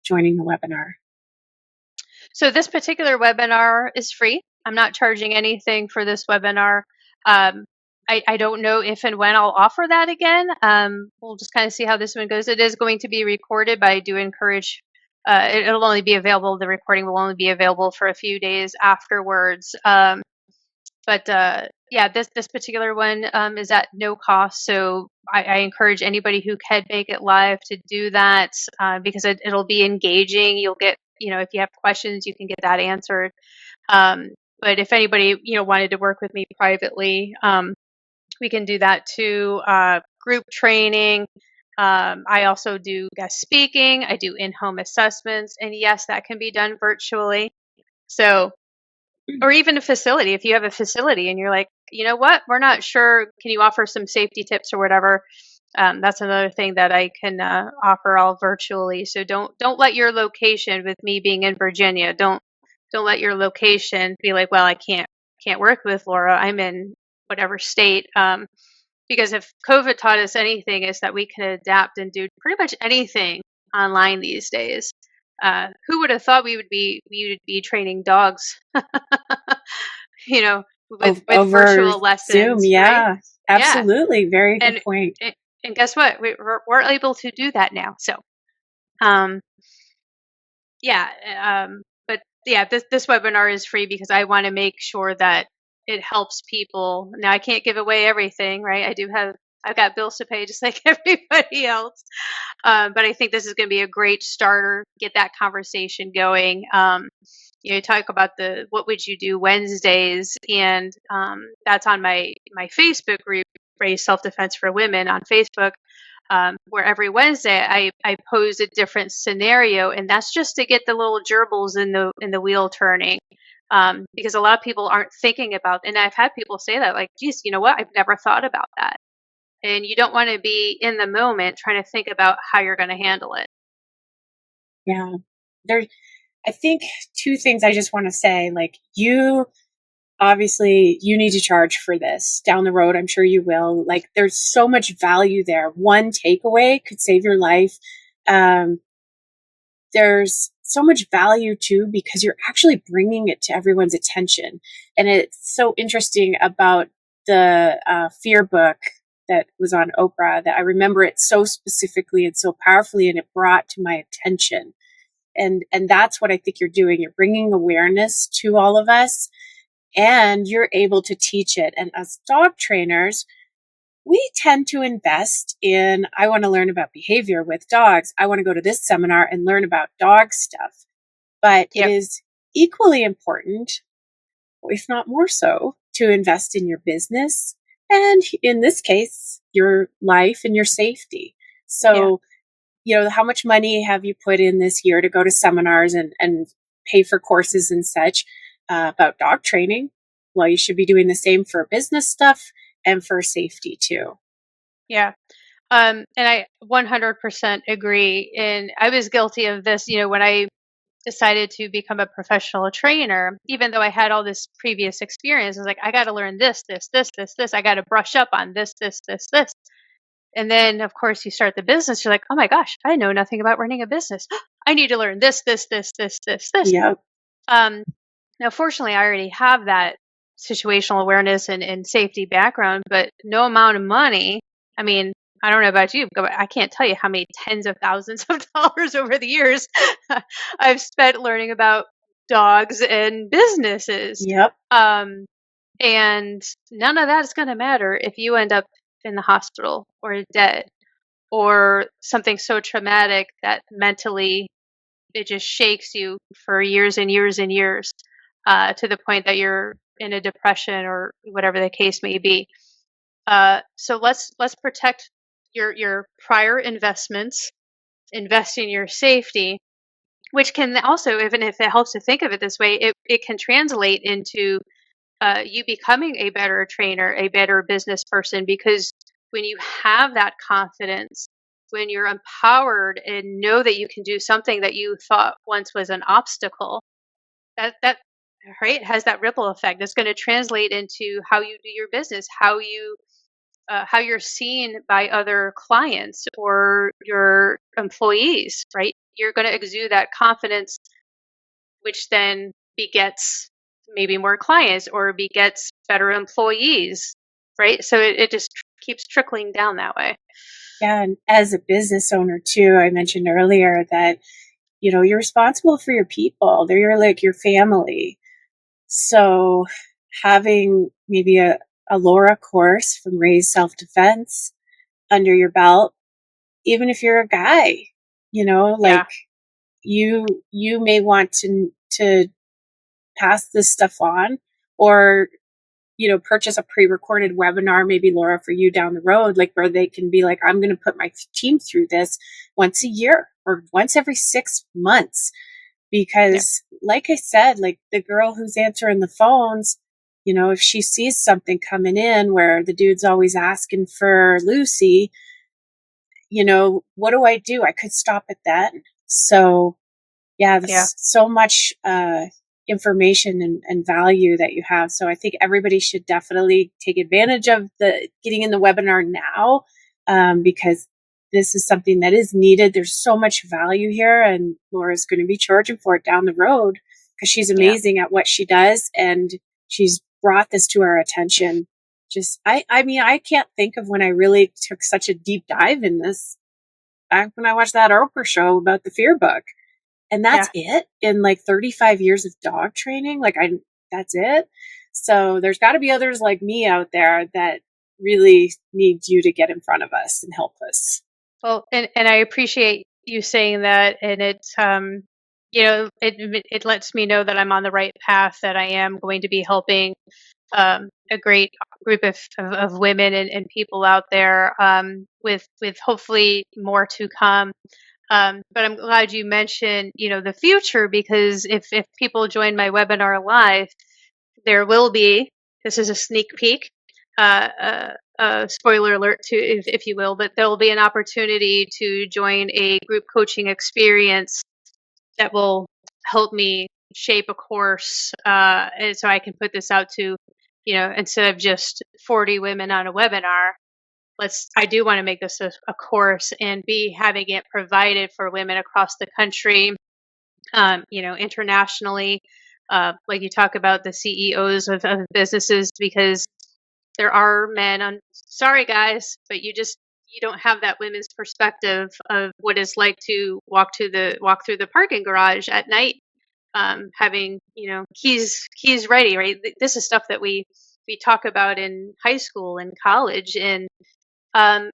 joining the webinar? So this particular webinar is free. I'm not charging anything for this webinar. Um, I don't know if and when I'll offer that again. We'll just kind of see how this one goes. It is going to be recorded, but I do encourage, it'll only be available, the recording will only be available for a few days afterwards. But yeah, this particular one is at no cost. So I encourage anybody who can make it live to do that, because it'll be engaging. You'll get, if you have questions, you can get that answered. But if anybody wanted to work with me privately, we can do that too. Group training. I also do guest speaking. I do in-home assessments, and yes, that can be done virtually. So, or even a facility. If you have a facility and you're like, you know what, we're not sure, can you offer some safety tips or whatever? That's another thing that I can offer all virtually. So don't let your location, with me being in Virginia, don't let your location be like, well, I can't work with Laura. I'm in whatever state. Because if COVID taught us anything, is that we can adapt and do pretty much anything online these days. Who would have thought we would be training dogs, you know, with Over virtual Zoom? lessons, right? Yeah, Yeah, absolutely. Very good and point. and guess what? We're able to do that now. So, um, yeah, but yeah, this webinar is free because I want to make sure that it helps people. Now, I can't give away everything, right? I've got bills to pay just like everybody else. But I think this is going to be a great starter. Get that conversation going. You talk about the what would you do Wednesdays, and that's on my Facebook group, Raise Self Defense for Women on Facebook. where every Wednesday I pose a different scenario, and that's just to get the little gerbils in the wheel turning. Because a lot of people aren't thinking about, and I've had people say that, like, geez, you know what? I've never thought about that. And you don't want to be in the moment trying to think about how you're going to handle it. Yeah. There, I think two things I just want to say, like, you obviously you need to charge for this down the road. I'm sure you will. Like, there's so much value there. One takeaway could save your life. Um, there's so much value too, because you're actually bringing it to everyone's attention. And it's so interesting about the fear book that was on Oprah, that I remember it so specifically and so powerfully, and it brought to my attention. And that's what I think you're doing. You're bringing awareness to all of us, and you're able to teach it. And as dog trainers, we tend to invest in, I want to learn about behavior with dogs. I want to go to this seminar and learn about dog stuff. But it Yep. is equally important, if not more so, to invest in your business and, in this case, your life and your safety. Yeah. So, how much money have you put in this year to go to seminars and pay for courses and such about dog training? Well, you should be doing the same for business stuff and for safety too. Yeah. And I 100% agree. And I was guilty of this, when I decided to become a professional trainer, even though I had all this previous experience. I was like, I got to learn this, this, this, this, this. I got to brush up on this, this, this, this. And then, of course, you start the business. You're like, oh my gosh, I know nothing about running a business. I need to learn this, this, this, this, this, this. Yep. Um, Now, fortunately, I already have that situational awareness and safety background, but no amount of money. I mean, I don't know about you, but I can't tell you how many tens of thousands of dollars over the years I've spent learning about dogs and businesses. Yep. Um, and none of that is going to matter if you end up in the hospital or dead or something so traumatic that mentally it just shakes you for years and years and years, to the point that you're in a depression or whatever the case may be. So let's protect your prior investments, invest in your safety, which can also, even if it helps to think of it this way, it can translate into you becoming a better trainer, a better business person, because when you have that confidence, when you're empowered and know that you can do something that you thought once was an obstacle, that right has that ripple effect. It's going to translate into how you do your business, how you're seen by other clients or your employees. Right, you're going to exude that confidence, which then begets maybe more clients or begets better employees, right? So it just keeps trickling down that way. Yeah. And as a business owner too, I mentioned earlier that, you're responsible for your people. They're like your family. So having maybe a Laura course from Ray's Self Defense under your belt, even if you're a guy, like, Yeah, you may want to pass this stuff on, or purchase a pre-recorded webinar, maybe Laura, for you down the road, like, where they can be like, I'm going to put my team through this once a year or once every 6 months. yeah, Because, like I said, like the girl who's answering the phones, if she sees something coming in where the dude's always asking for Lucy, what do I do? I could stop at that. So yeah, yeah, there's so much information and value that you have. So I think everybody should definitely take advantage of the getting in the webinar now, because this is something that is needed. There's so much value here, and Laura's going to be charging for it down the road because she's yeah, amazing at what she does, and she's brought this to our attention. I mean, I can't think of when I really took such a deep dive in this. Back when I watched that Oprah show about the fear book, and that's yeah, it in like 35 years of dog training. That's it. So there's got to be others like me out there that really need you to get in front of us and help us. well, and I appreciate you saying that, and it's it lets me know that I'm on the right path, that I am going to be helping a great group of women and people out there, with hopefully more to come. But I'm glad you mentioned, the future, because if people join my webinar live, there will be, this is a sneak peek, spoiler alert, to if you will, but there will be an opportunity to join a group coaching experience that will help me shape a course, and so I can put this out to, instead of just 40 women on a webinar, I do want to make this a course and be having it provided for women across the country, internationally, like you talk about the CEOs of businesses, because there are men on, sorry guys, but you don't have that women's perspective of what it's like to walk through the parking garage at night, having, keys ready, right? This is stuff that we talk about in high school and college. And um,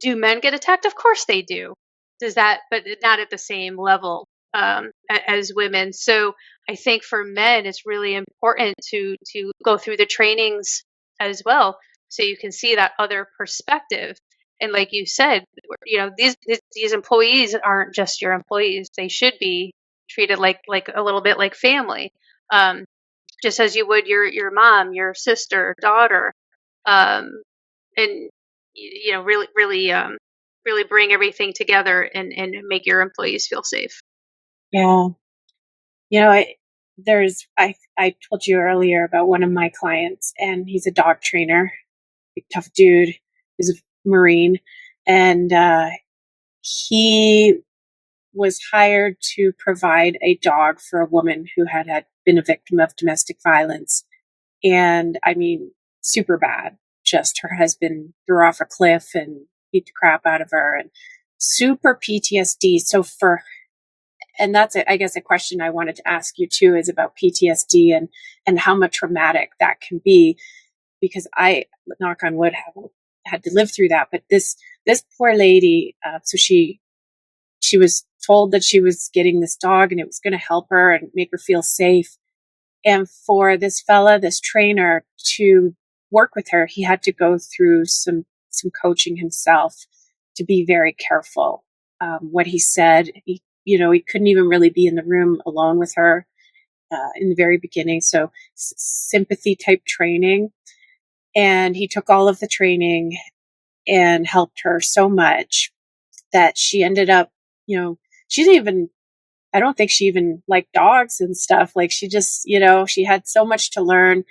do men get attacked? Of course they do. Does that, but not at the same level, as women. So I think for men, it's really important to go through the trainings as well, so you can see that other perspective. And like you said, these employees aren't just your employees; they should be treated like a little bit like family, um, just as you would your mom, your sister, daughter. Um, and really really really bring everything together and make your employees feel safe. Yeah. I I told you earlier about one of my clients, and he's a dog trainer, big tough dude. He's a Marine, and he was hired to provide a dog for a woman who had been a victim of domestic violence. And I mean, super bad. Just her husband threw her off a cliff and beat the crap out of her, and super PTSD. And that's, I guess, a question I wanted to ask you too, is about PTSD and how much traumatic that can be, because I, knock on wood, haven't had to live through that. But this poor lady, so she was told that she was getting this dog and it was going to help her and make her feel safe. And for this fella, this trainer, to work with her, he had to go through some coaching himself to be very careful. What he said, he couldn't even really be in the room alone with her in the very beginning. So sympathy type training. And he took all of the training and helped her so much that she ended up, she didn't even, I don't think she even liked dogs and stuff. Like, she just, she had so much to learn.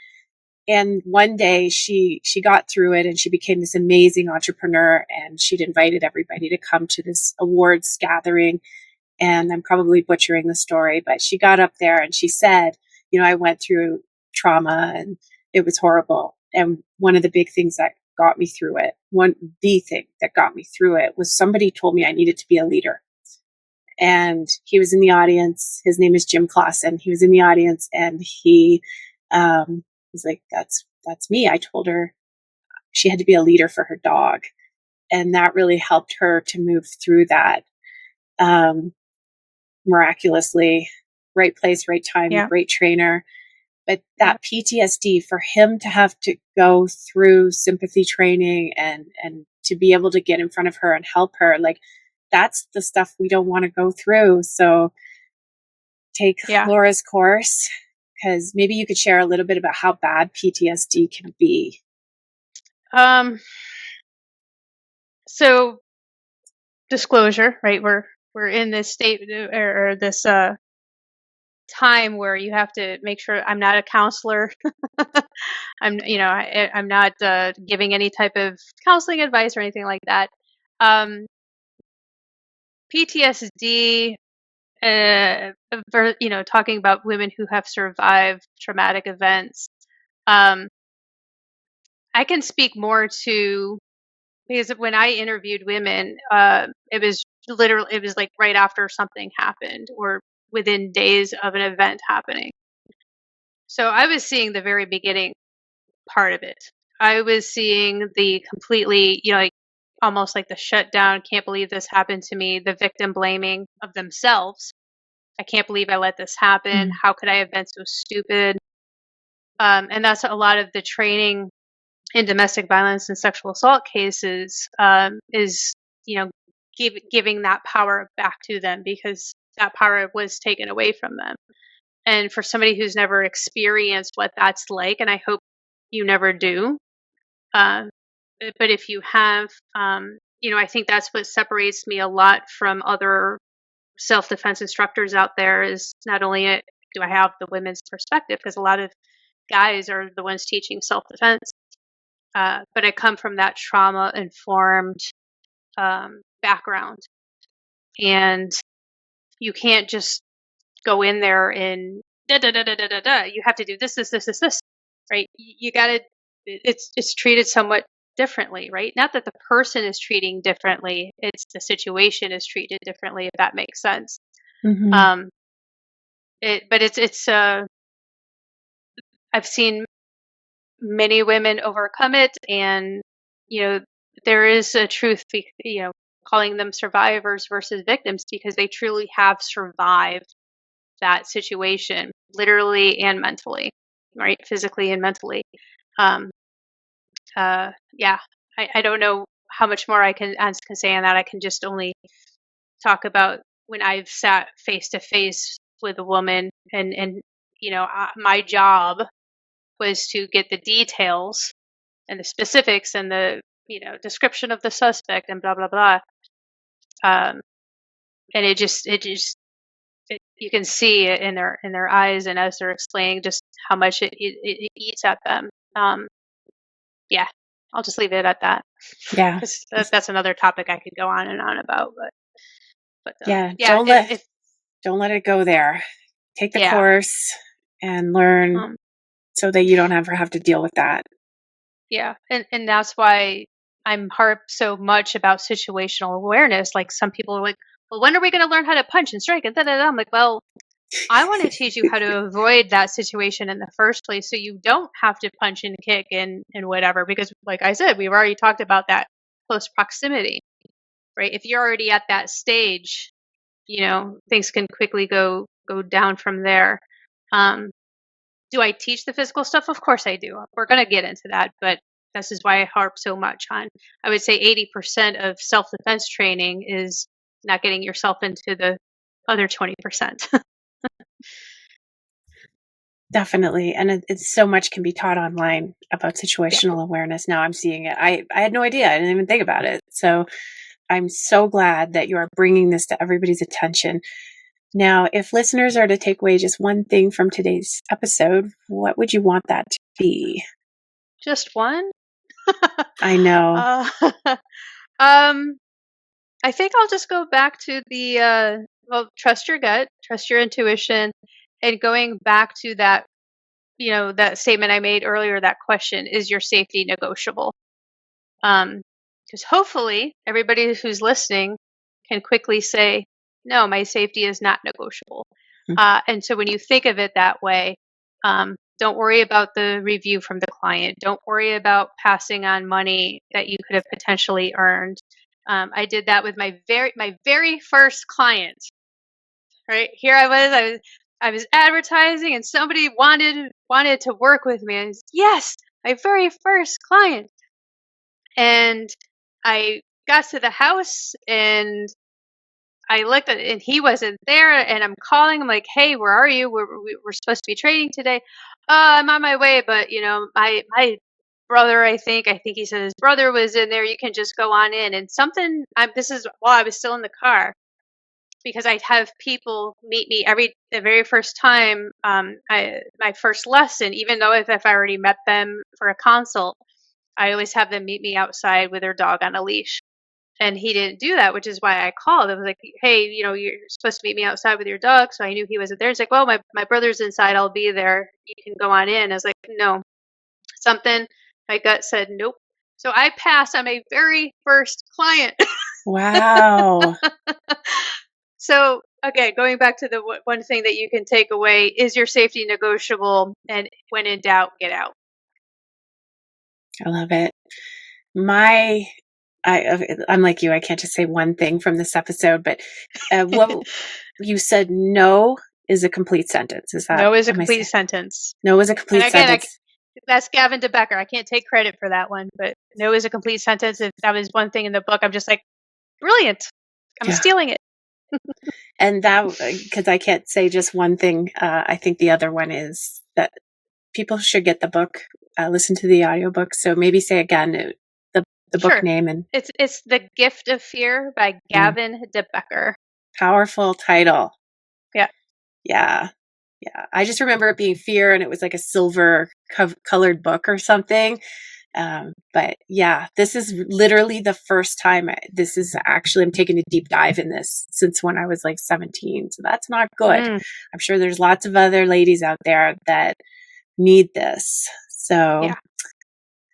And one day she got through it and she became this amazing entrepreneur, and she'd invited everybody to come to this awards gathering. And I'm probably butchering the story, but she got up there and she said, I went through trauma and it was horrible. And one of the big things that got me through it, the thing that got me through it, was somebody told me I needed to be a leader. And he was in the audience. His name is Jim Clausen. He was in the audience, and he was like, that's me. I told her she had to be a leader for her dog. And that really helped her to move through that. Miraculously, right place, right time, Yeah. great trainer. But that PTSD, for him to have to go through sympathy training and to be able to get in front of her and help her, like, that's the stuff we don't want to go through. So take Laura's course, because maybe you could share a little bit about how bad PTSD can be. So disclosure, right? We're in this state, or this time where you have to make sure I'm not a counselor. I'm not giving any type of counseling advice or anything like that. PTSD, talking about women who have survived traumatic events. I can speak more to, because when I interviewed women, it was like right after something happened or within days of an event happening. So I was seeing the very beginning part of it. I was seeing the completely, like almost like the shutdown, can't believe this happened to me, the victim blaming of themselves. I can't believe I let this happen. How could I have been so stupid? And that's a lot of the training in domestic violence and sexual assault cases, is, giving that power back to them, because that power was taken away from them. And for somebody who's never experienced what that's like, and I hope you never do, uh, but if you have, I think that's what separates me a lot from other self-defense instructors out there, is not only do I have the women's perspective, because a lot of guys are the ones teaching self-defense, but I come from that trauma-informed background, and you can't just go in there and da da da da da da da. You have to do this, right? You got to. It's treated somewhat differently, right? Not that the person is treating differently; it's the situation is treated differently. If that makes sense. Mm-hmm. Um, but it's. I've seen many women overcome it, and you know there is a truth. Calling them survivors versus victims, because they truly have survived that situation, literally and mentally, right? Physically and mentally. Um, yeah, I don't know how much more I can say on that. I can just only talk about when I've sat face to face with a woman, and my job was to get the details and the specifics and the description of the suspect and blah blah blah. Um, and you can see it in their eyes, and as they're explaining just how much it eats at them. Yeah, I'll just leave it at that, Yeah. because that's another topic I could go on and on about. But Yeah. yeah, if Don't let it go there. Take the yeah, course and learn um, so that you don't ever have to deal with that. yeah, and that's why I'm harp so much about situational awareness. Like, some people are like, well, when are we going to learn how to punch and strike and da da da? I'm like, well, I want to teach you how to avoid that situation in the first place, so you don't have to punch and kick and whatever. Because, like I said, we've already talked about that close proximity, right? If you're already at that stage, things can quickly go down from there. Um, do I teach the physical stuff? Of course I do. We're going to get into that, but this is why I harp so much on. I would say 80% of self-defense training is not getting yourself into the other 20%. Definitely. And it's so much can be taught online about Yeah. situational awareness. Now I'm seeing it. I had no idea. I didn't even think about it. So I'm so glad that you are bringing this to everybody's attention. Now, if listeners are to take away just one thing from today's episode, what would you want that to be? Just one? I know. uh, um, I think I'll just go back to the trust your gut, trust your intuition, and going back to that, that statement I made earlier. That question: is your safety negotiable? Because hopefully everybody who's listening can quickly say, no, my safety is not negotiable. And so when you think of it that way, don't worry about the review from the client. Don't worry about passing on money that you could have potentially earned. I did that with my very first client. Right here, I was advertising, and somebody wanted to work with me. Yes, my very first client. And I got to the house, and I looked at it, and he wasn't there. And I'm calling him like, "Hey, where are you? We're supposed to be training today. I'm on my way, but my brother, I think he said his brother was in there. You can just go on in." And something. This is while I was still in the car, because I'd have people meet me the very first time. My first lesson, even though if I already met them for a consult, I always have them meet me outside with their dog on a leash. And he didn't do that, which is why I called. I was like, hey, you're supposed to meet me outside with your dog. So I knew he wasn't there. He's like, well, my brother's inside. I'll be there. You can go on in. I was like, no, something. My gut said, nope. So I passed on my very first client. Wow. So, okay, going back to the one thing that you can take away: is your safety negotiable? And when in doubt, get out. I love it. I'm like you. I can't just say one thing from this episode, but what you said, no is a complete sentence. Is that, No is a am I complete saying? sentence. No is a And complete again, sentence. that's Gavin de Becker. I can't take credit for that one, but no is a complete sentence. If that was one thing in the book, I'm just like, brilliant. I'm Yeah. stealing it. And that, because I can't say just one thing. I think the other one is that people should get the book, listen to the audiobook. So maybe say again the book Sure. name and It's The Gift of Fear by Gavin de Becker. powerful title. Yeah. Yeah. Yeah. I just remember it being Fear and it was like a silver colored book or something. But yeah, this is literally the first time I'm taking a deep dive in this since when I was like 17. So that's not good. I'm sure there's lots of other ladies out there that need this. So Yeah.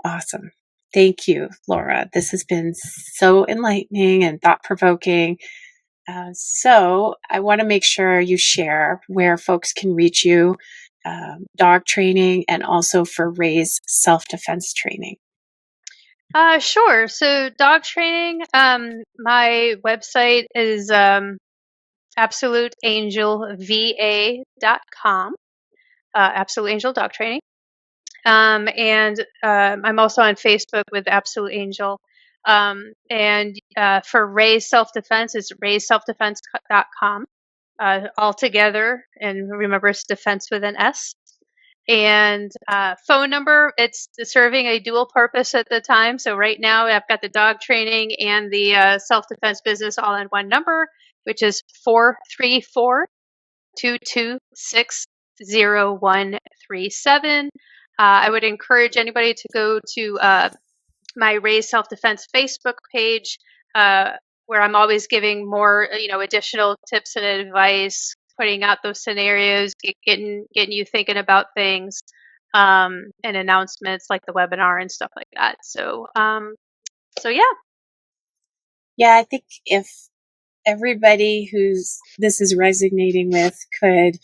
awesome. Thank you, Laura. This has been so enlightening and thought provoking. So I want to make sure you share where folks can reach you, dog training, and also for Ray's self-defense training. Sure. So dog training, my website is absoluteangelva.com, Absolute Angel Dog Training. And I'm also on Facebook with Absolute Angel. And for Ray's Self-Defense, it's rayselfdefense.com, all together. And remember, it's defense with an S. And phone number, it's serving a dual purpose at the time. So right now I've got the dog training and the self-defense business all in one number, which is 434-226-0137. I would encourage anybody to go to my Raise Self-Defense Facebook page, where I'm always giving more, additional tips and advice, putting out those scenarios, getting you thinking about things, and announcements like the webinar and stuff like that. So yeah. Yeah, I think if everybody who's this is resonating with could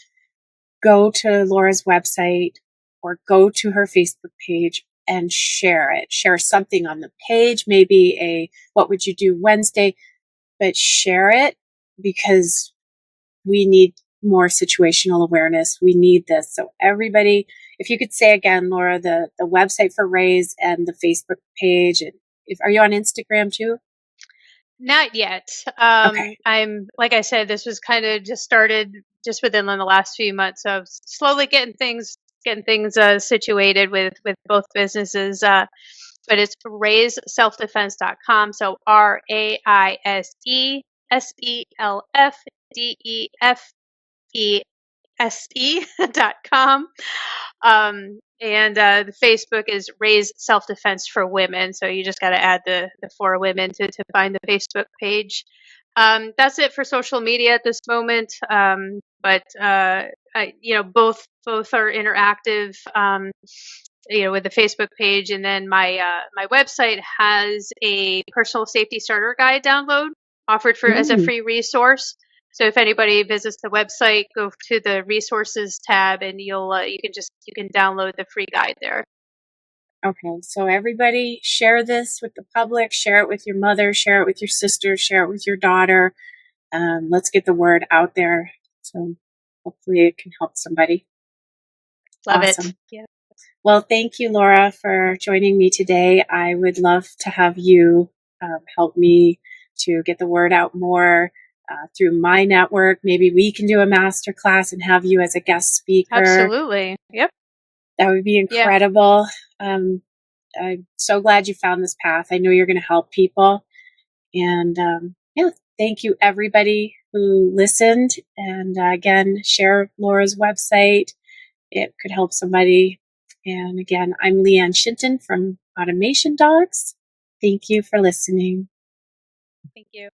go to Laura's website or go to her Facebook page and share something on the page, maybe what would you do Wednesday, but share it because we need more situational awareness. We need this. So everybody, if you could say again, Laura, the website for Raise and the Facebook page, and are you on Instagram too? Not yet. Okay. I'm, like I said, this was kind of just started just within the last few months. So slowly getting things situated with both businesses. But it's raiseselfdefense.com. So RAISESELFDEFESE.com. And the Facebook is Raise Self-Defense for Women. So you just got to add the for women to find the Facebook page. That's it for social media at this moment. But both are interactive. With the Facebook page, and then my website has a personal safety starter guide download offered as a free resource. So if anybody visits the website, go to the resources tab, and you can download the free guide there. Okay, so everybody share this with the public, share it with your mother, share it with your sister, share it with your daughter. Let's get the word out there. So hopefully it can help somebody. Love Awesome. it. Yeah. Well, thank you, Laura, for joining me today. I would love to have you help me to get the word out more through my network. Maybe we can do a masterclass and have you as a guest speaker. Absolutely. Yep. That would be incredible. Yeah. I'm so glad you found this path. I know you're going to help people. And thank you, everybody who listened. And again, share Laura's website. It could help somebody. And again, I'm Leanne Shinton from Automation Dogs. Thank you for listening. Thank you.